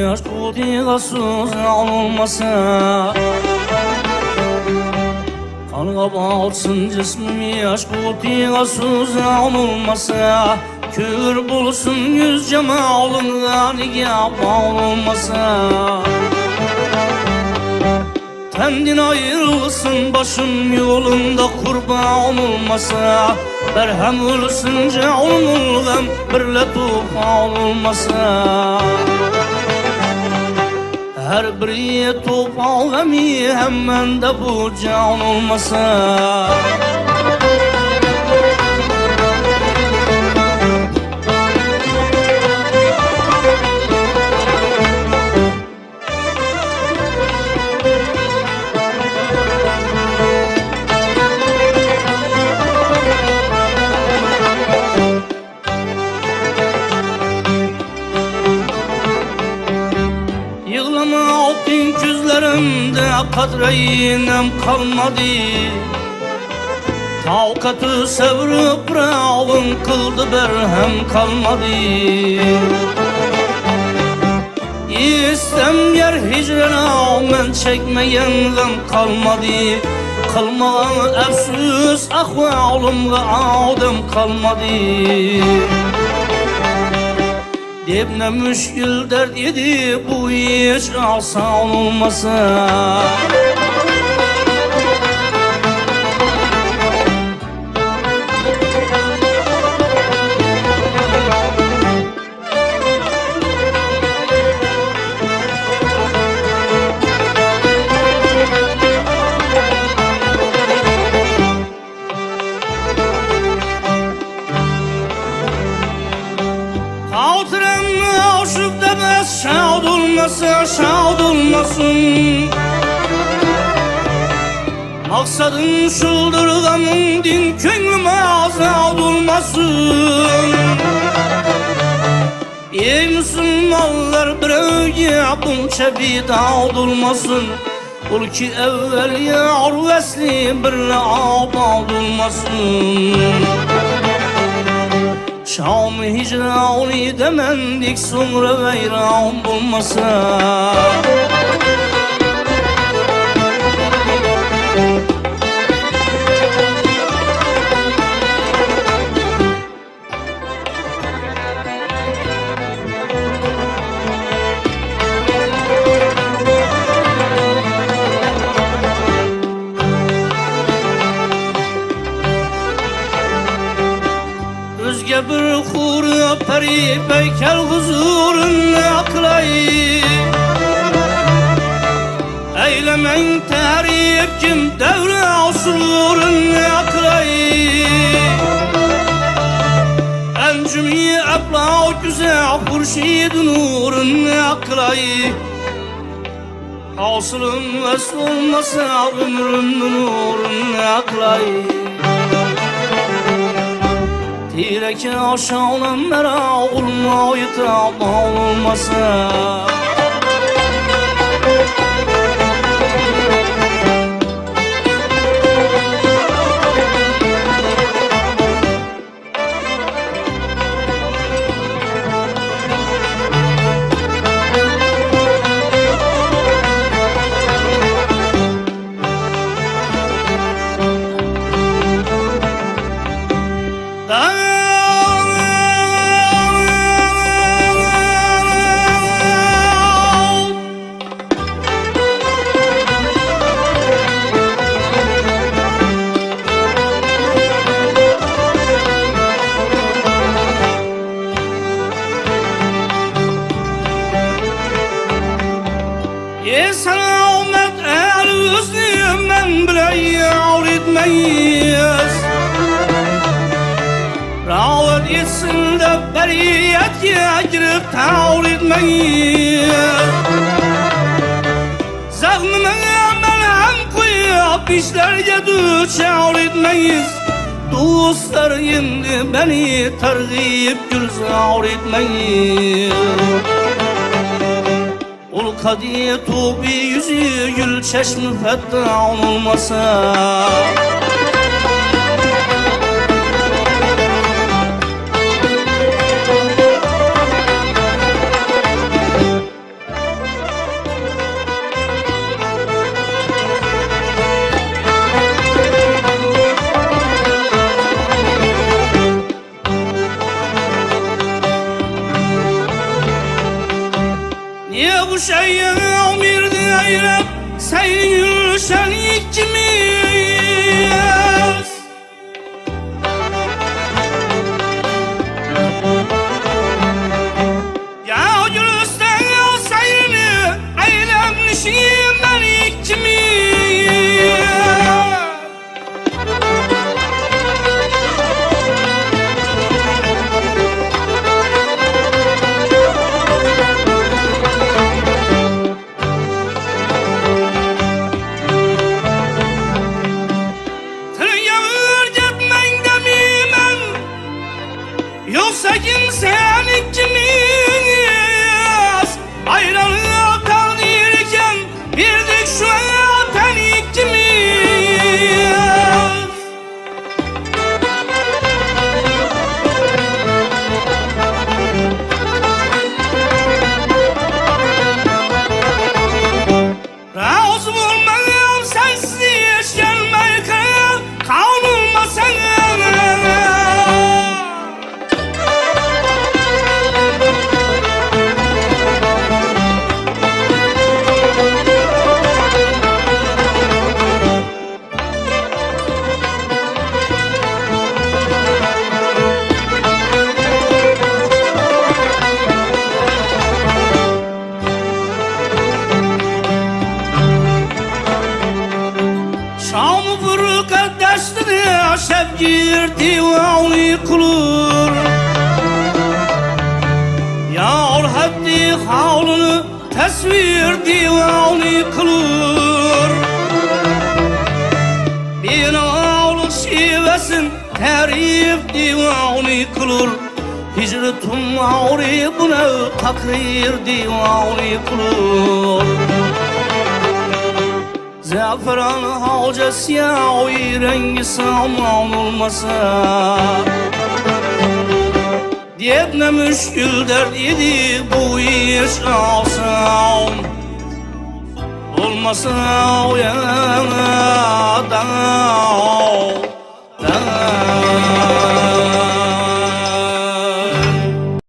aşk diğasız olmasa kanga bağırsın cismimi aşk diğasız olmasa kür bulsun yüz cemalın nigah olmasa kendin ayrılsın başım yolunda kurban olmasa berhem ölsün canım birle tufan olmasa her biri tufan gemi hemen de bu can olmasa gözlerimde kadreyinem kalmadı Tavkatı sevrip rağın kıldı berhem kalmadı İstem yer hicrana men çekmeyen gam kalmadı Kılmağın efsüs ahvalımga adam kalmadı Deb ne müşkül dert yedi bu hiç asan olmasa şad olmasın Maksadın şuldur gamın din könlüme azad olmasın Ey Müslümanlar bir övge bunca bid'at olmasın Ol ki evvel yar vesli birle abad olmasın Şam hicrani demendik sonra veyran bulmasa Özge bir huri peri beykel huzurun aklay Eylemen tarif kim devre asurun aklay Encümi abla güzel hurşid nurun aklay Hasılın vesl olmasa ömrün nurun aklay Tireke aşağılan mera olmayı tamam olmasa Selamet el hüsnü men bile yar etmeyiz Ravet etsin de beriyetke girip tavr etmeyiz Zahmime melhem koyup işlerge düçar etmeyiz Dostlar şimdi beni tergip gürzar etmeyiz Ol kadiye tubi yüzü gül çeşmi fettan olmasa şeyim bir değilim senin şerikimiz. Ya gülüsten seyrini eylemmişim ben ikimiz. Yoksa kimsen ikimiz ayrılık kalırken birdik şu an ikimiz. Razı olmayım sensiz gelmeyi kavrulmasın. Şam-ı fırkadaşları şevgir divani kılır. Yar haddi havlunu tasvir divani kılır. Bir ağlı şivesin tarif divani kılır. Hicretum ağrı buna takrir divani kılır. Zaferan hoca siyahi rengi saman olmasa diyep ne müşkül dert idi bu iş alsam. Olmasa uyan